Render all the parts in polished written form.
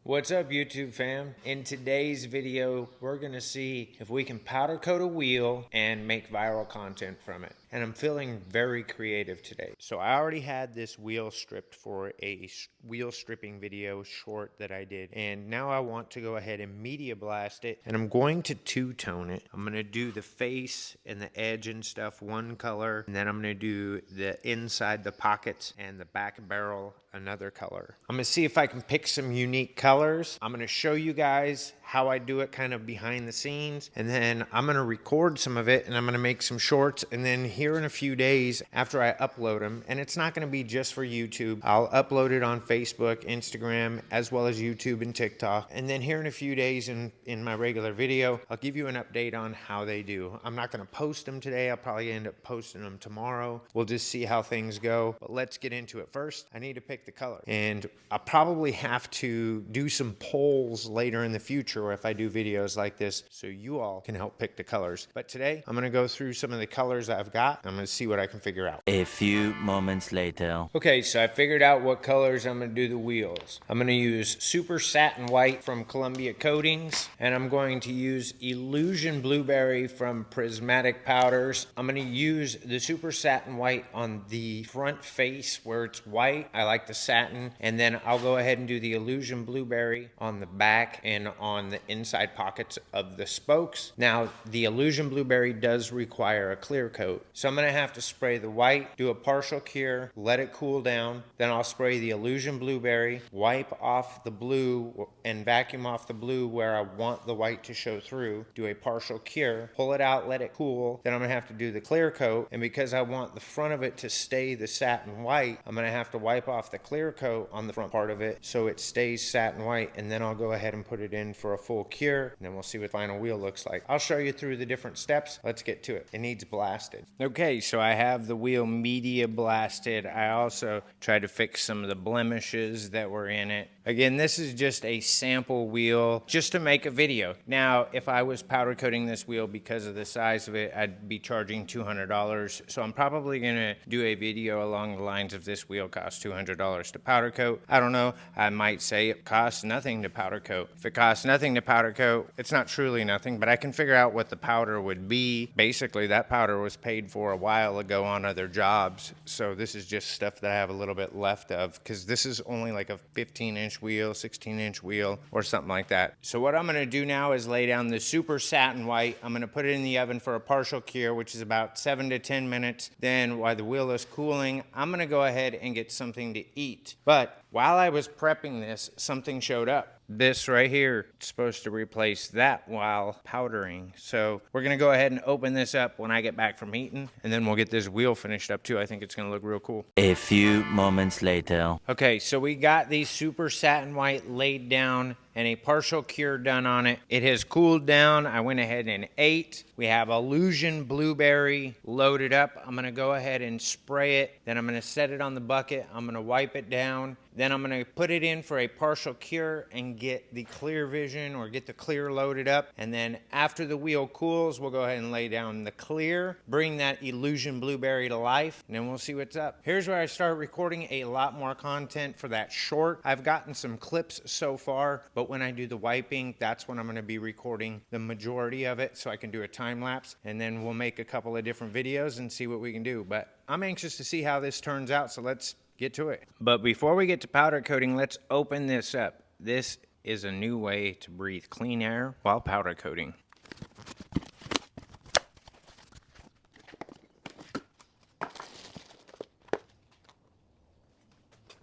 What's up, YouTube fam? In today's video, we're gonna see if we can powder coat a wheel and make viral content from it. And I'm feeling very creative today. So I already had this wheel stripped for a wheel stripping video short that I did. And now I want to go ahead and media blast it. And I'm going to two-tone it. I'm gonna do the face and the edge and stuff one color. And then I'm gonna do the inside the pockets and the back barrel another color. I'm gonna see if I can pick some unique colors. I'm gonna show you guys how I do it kind of behind the scenes, and then I'm gonna record some of it and I'm gonna make some shorts, and then here in a few days after I upload them, and it's not gonna be just for YouTube, I'll upload it on Facebook, Instagram, as well as YouTube and TikTok, and then here in a few days in my regular video, I'll give you an update on how they do. I'm not gonna post them today, I'll probably end up posting them tomorrow. We'll just see how things go, but let's get into it. First, I need to pick the color, and I'll probably have to do some polls later in the future if I do videos like this so you all can help pick the colors. But today I'm gonna go through some of the colors I've got. I'm gonna see what I can figure out. A few moments later. Okay, so I figured out what colors I'm gonna do the wheels. I'm gonna use Super Satin White from Columbia Coatings, and I'm going to use Illusion Blueberry from Prismatic Powders. I'm gonna use the Super Satin White on the front face where it's white. I like the satin, and then I'll go ahead and do the Illusion Blueberry on the back and on the inside pockets of the spokes. Now, the Illusion Blueberry does require a clear coat, so I'm gonna have to spray the white, do a partial cure, let it cool down, then I'll spray the Illusion Blueberry, wipe off the blue and vacuum off the blue where I want the white to show through, do a partial cure, pull it out, let it cool, then I'm gonna have to do the clear coat, and because I want the front of it to stay the satin white, I'm gonna have to wipe off the clear coat on the front part of it so it stays satin white, and then I'll go ahead and put it in for a full cure, and then we'll see what the final wheel looks like. I'll show you through the different steps. Let's get to it. It needs blasted. Okay, so I have the wheel media blasted. I also tried to fix some of the blemishes that were in it. Again, this is just a sample wheel just to make a video. Now, if I was powder coating this wheel because of the size of it, I'd be charging $200. So I'm probably gonna do a video along the lines of this wheel costs $200 to powder coat. I don't know, I might say it costs nothing to powder coat. If it costs nothing to powder coat, it's not truly nothing, but I can figure out what the powder would be. Basically, that powder was paid for a while ago on other jobs. So this is just stuff that I have a little bit left of, because this is only like a 15-inch wheel, 16-inch wheel, or something like that. So what I'm gonna do now is lay down the Super Satin White. I'm gonna put it in the oven for a partial cure, which is about 7 to 10 minutes. Then while the wheel is cooling, I'm gonna go ahead and get something to eat. But while I was prepping this, something showed up. This right here is supposed to replace that while powdering. So we're gonna go ahead and open this up when I get back from eating, and then we'll get this wheel finished up too. I think it's gonna look real cool. A few moments later. Okay, so we got the Super Satin White laid down and a partial cure done on it. It has cooled down. I went ahead and ate. We have Illusion Blueberry loaded up. I'm gonna go ahead and spray it. Then I'm gonna set it on the bucket. I'm gonna wipe it down. Then I'm gonna put it in for a partial cure and get the clear vision, or get the clear loaded up. And then after the wheel cools, we'll go ahead and lay down the clear, bring that Illusion Blueberry to life, and then we'll see what's up. Here's where I start recording a lot more content for that short. I've gotten some clips so far, but when I do the wiping, that's when I'm gonna be recording the majority of it so I can do a time lapse, and then we'll make a couple of different videos and see what we can do. But I'm anxious to see how this turns out, so let's get to it. But before we get to powder coating, let's open this up. This is a new way to breathe clean air while powder coating.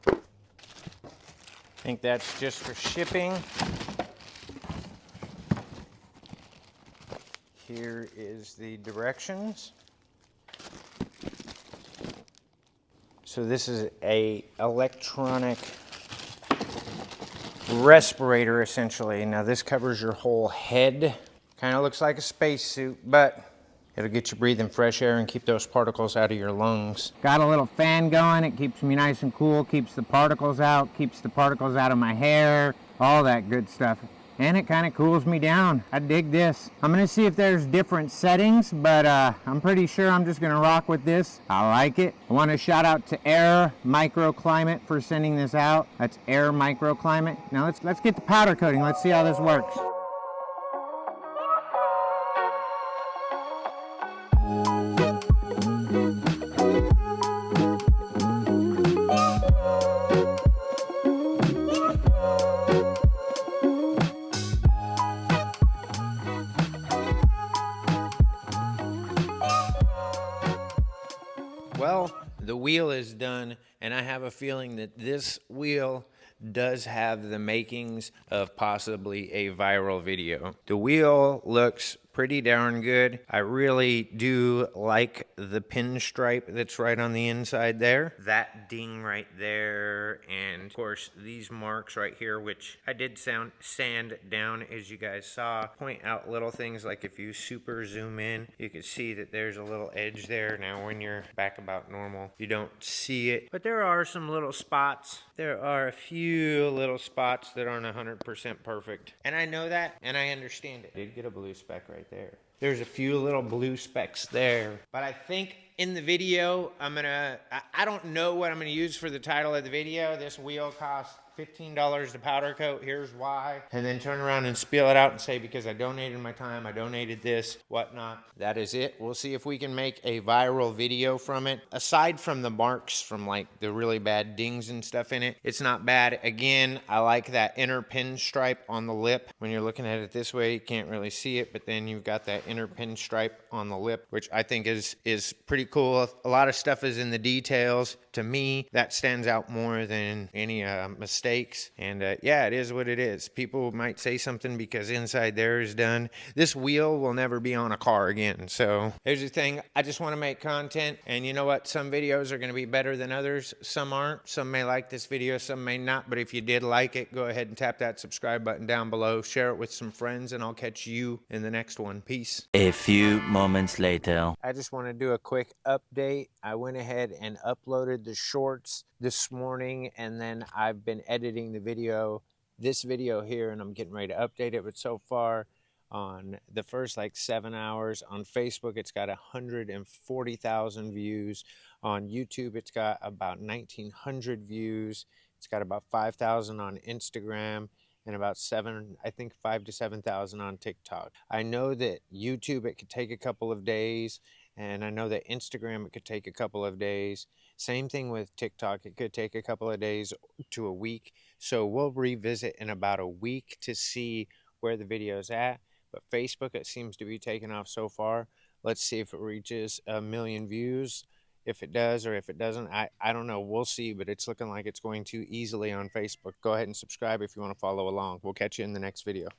I think that's just for shipping. Here is the directions. So this is a electronic respirator essentially. Now this covers your whole head. Kind of looks like a spacesuit, but it'll get you breathing fresh air and keep those particles out of your lungs. Got a little fan going. It keeps me nice and cool, keeps the particles out of my hair, all that good stuff. and it kind of cools me down. I dig this. I'm gonna see if there's different settings, but I'm pretty sure I'm just gonna rock with this. I like it. I want to shout out to Air Microclimate for sending this out. That's Air Microclimate. Now let's get the powder coating. Let's see how this works. Well, the wheel is done, and I have a feeling that this wheel does have the makings of possibly a viral video. The wheel looks pretty darn good. I really do like the pinstripe that's right on the inside there. That ding right there, and of course these marks right here, which I did sand down as you guys saw. Point out little things like if you super zoom in, you can see that there's a little edge there. Now when you're back about normal, you don't see it, but there are some little spots. There are a few little spots that aren't 100% perfect, and I know that, and I understand it. I did get a blue speck right there. There's a few little blue specks there, but I think in the video, I don't know what I'm gonna use for the title of the video. This wheel costs $15 to powder coat, here's why. And then turn around and spiel it out and say, because I donated my time, I donated this, whatnot. That is it. We'll see if we can make a viral video from it. Aside from the marks from like the really bad dings and stuff in it, it's not bad. Again, I like that inner pinstripe on the lip. When you're looking at it this way, you can't really see it, but then you've got that inner pinstripe on the lip, which I think is pretty cool. A lot of stuff is in the details. To me, that stands out more than any mistakes. And yeah, it is what it is. People might say something because inside there is done. This wheel will never be on a car again. So here's the thing. I just want to make content. And you know what? Some videos are going to be better than others. Some aren't. Some may like this video. Some may not. But if you did like it, go ahead and tap that subscribe button down below. Share it with some friends. And I'll catch you in the next one. Peace. A few moments later. I just want to do a quick update. I went ahead and uploaded the shorts this morning, and then I've been editing the video, this video here, and I'm getting ready to update it. But so far, on the first like 7 hours on Facebook, it's got 140,000 views. On YouTube, it's got about 1,900 views. It's got about 5,000 on Instagram, and about 5 to 7,000 on TikTok. I know that YouTube, it could take a couple of days, and I know that Instagram, it could take a couple of days. Same thing with TikTok, it could take a couple of days to a week. So we'll revisit in about a week to see where the video's at. But Facebook, it seems to be taking off so far. Let's see if it reaches 1 million views. If it does or if it doesn't, I don't know. We'll see, but it's looking like it's going to easily on Facebook. Go ahead and subscribe if you want to follow along. We'll catch you in the next video.